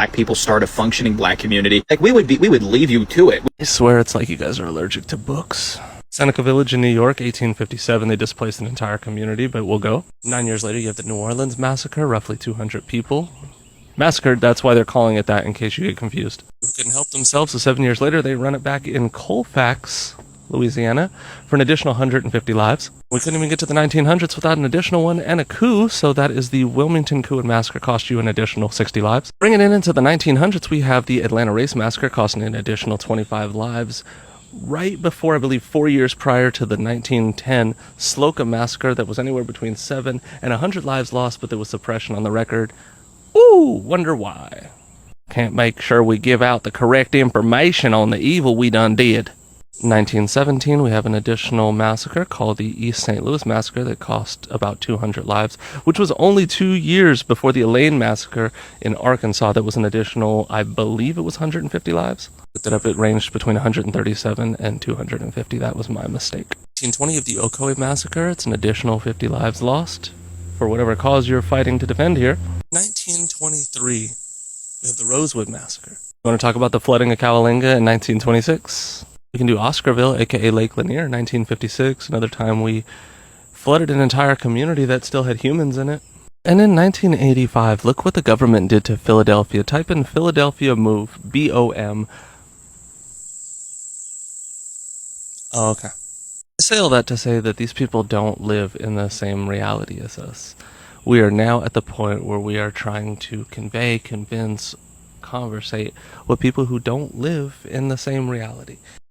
black people start a functioning black community, like we would leave you to it. I swear it's like you guys are allergic to books. Seneca Village in New York, 1857, they displaced an entire community, but we'll go. 9 years later, you have the New Orleans Massacre, roughly 200 people massacred. That's why they're calling it that, in case you get confused. Who couldn't help themselves, so 7 years later, they run it back in Colfax, Louisiana, for an additional 150 lives. We couldn't even get to the 1900s without an additional one and a coup, so that is the Wilmington Coup and Massacre, cost you an additional 60 lives. Bringing it into the 1900s, we have the Atlanta Race Massacre, costing an additional 25 lives. Right before, I believe, 4 years prior to the 1910 Slocum Massacre, that was anywhere between 7 and 100 lives lost, but there was suppression on the record. Ooh, wonder why. Can't make sure we give out the correct information on the evil we done did. 1917, we have an additional massacre called the East St. Louis Massacre that cost about 200 lives, which was only 2 years before the Elaine Massacre in Arkansas. That was an additional, I believe it was 150 lives. Looked it up, it ranged between 137 and 250. That was my mistake. 1920 of the Ocoee Massacre, it's an additional 50 lives lost for whatever cause you're fighting to defend here. 1923, we have the Rosewood Massacre. You want to talk about the flooding of Cahuenga in 1926? We can do Oscarville, aka Lake Lanier, 1956, another time we flooded an entire community that still had humans in it. And in 1985, look what the government did to Philadelphia. Type in Philadelphia Move, B-O-M. Oh, okay. I say all that to say that these people don't live in the same reality as us. We are now at the point where we are trying to convey, convince, conversate with people who don't live in the same reality.